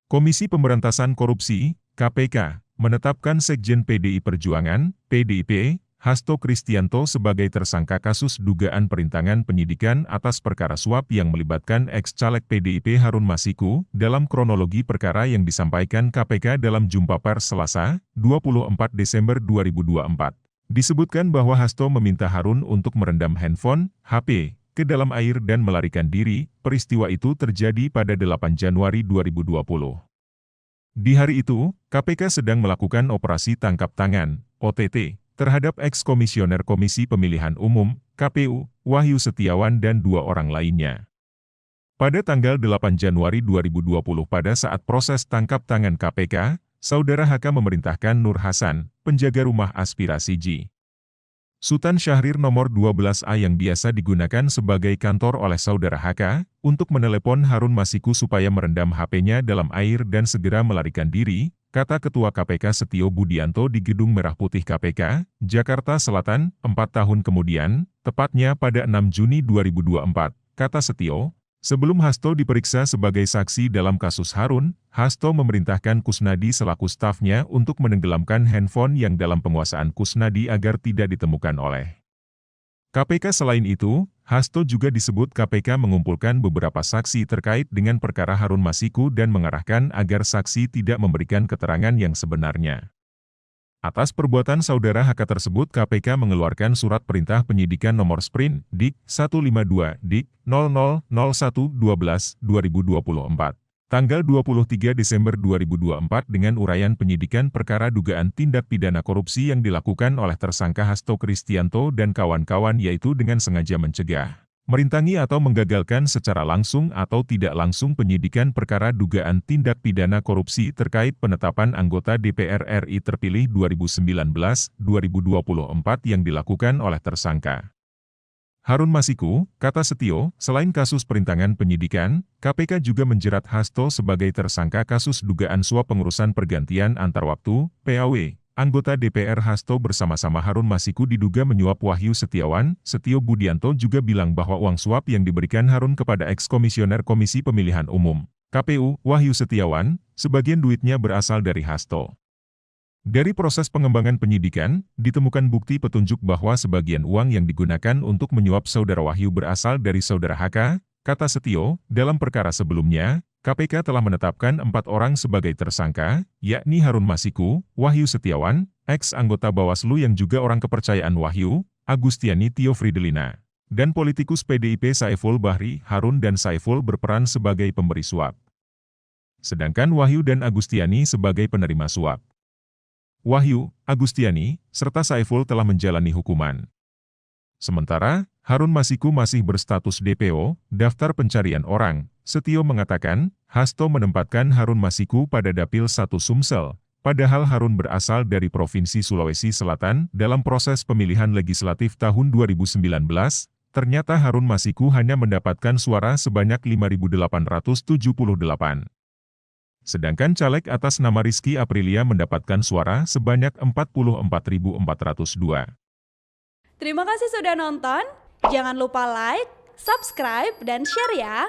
Komisi Pemberantasan Korupsi, KPK, menetapkan Sekjen PDI Perjuangan, PDIP, Hasto Kristianto sebagai tersangka kasus dugaan perintangan penyidikan atas perkara suap yang melibatkan ex-caleg PDIP Harun Masiku dalam kronologi perkara yang disampaikan KPK dalam jumpa pers Selasa, 24 Desember 2024. Disebutkan bahwa Hasto meminta Harun untuk merendam handphone, HP, ke dalam air dan melarikan diri. Peristiwa itu terjadi pada 8 Januari 2020. Di hari itu, KPK sedang melakukan operasi tangkap tangan, OTT, terhadap eks-komisioner Komisi Pemilihan Umum, KPU, Wahyu Setiawan dan 2 orang lainnya. Pada tanggal 8 Januari 2020 pada saat proses tangkap tangan KPK, Saudara HK memerintahkan Nur Hasan, penjaga rumah aspirasi J. Sultan Syahrir nomor 12A yang biasa digunakan sebagai kantor oleh Saudara HK, untuk menelepon Harun Masiku supaya merendam HP-nya dalam air dan segera melarikan diri, kata Ketua KPK Setio Budianto di Gedung Merah Putih KPK, Jakarta Selatan, 4 tahun kemudian, tepatnya pada 6 Juni 2024, kata Setio. Sebelum Hasto diperiksa sebagai saksi dalam kasus Harun, Hasto memerintahkan Kusnadi selaku stafnya untuk menenggelamkan handphone yang dalam penguasaan Kusnadi agar tidak ditemukan oleh KPK. Selain itu, Hasto juga disebut KPK mengumpulkan beberapa saksi terkait dengan perkara Harun Masiku dan mengarahkan agar saksi tidak memberikan keterangan yang sebenarnya. Atas perbuatan Saudara HK tersebut KPK mengeluarkan surat perintah penyidikan nomor Sprint, Dik. 152, Dik. 000112/2024. Tanggal 23 Desember 2024 dengan uraian penyidikan perkara dugaan tindak pidana korupsi yang dilakukan oleh tersangka Hasto Kristianto dan kawan-kawan yaitu dengan sengaja mencegah, merintangi atau menggagalkan secara langsung atau tidak langsung penyidikan perkara dugaan tindak pidana korupsi terkait penetapan anggota DPR RI terpilih 2019-2024 yang dilakukan oleh tersangka Harun Masiku, kata Setio. Selain kasus perintangan penyidikan, KPK juga menjerat Hasto sebagai tersangka kasus dugaan suap pengurusan pergantian antar waktu, PAW. Anggota DPR Hasto bersama-sama Harun Masiku diduga menyuap Wahyu Setiawan. Setio Budianto juga bilang bahwa uang suap yang diberikan Harun kepada eks-komisioner Komisi Pemilihan Umum, KPU, Wahyu Setiawan, sebagian duitnya berasal dari Hasto. Dari proses pengembangan penyidikan, ditemukan bukti petunjuk bahwa sebagian uang yang digunakan untuk menyuap Saudara Wahyu berasal dari Saudara HK, kata Setio. Dalam perkara sebelumnya, KPK telah menetapkan 4 orang sebagai tersangka, yakni Harun Masiku, Wahyu Setiawan, ex-anggota Bawaslu yang juga orang kepercayaan Wahyu, Agustiani Tio Fridelina, dan politikus PDIP Saiful Bahri. Harun dan Saiful berperan sebagai pemberi suap, sedangkan Wahyu dan Agustiani sebagai penerima suap. Wahyu, Agustiani, serta Saiful telah menjalani hukuman. Sementara, Harun Masiku masih berstatus DPO, daftar pencarian orang. Setio mengatakan, Hasto menempatkan Harun Masiku pada Dapil 1 Sumsel, padahal Harun berasal dari Provinsi Sulawesi Selatan. Dalam proses pemilihan legislatif tahun 2019, ternyata Harun Masiku hanya mendapatkan suara sebanyak 5.878. Sedangkan caleg atas nama Rizky Aprilia mendapatkan suara sebanyak 44.402. Terima kasih sudah nonton. Jangan lupa like, subscribe, dan share ya.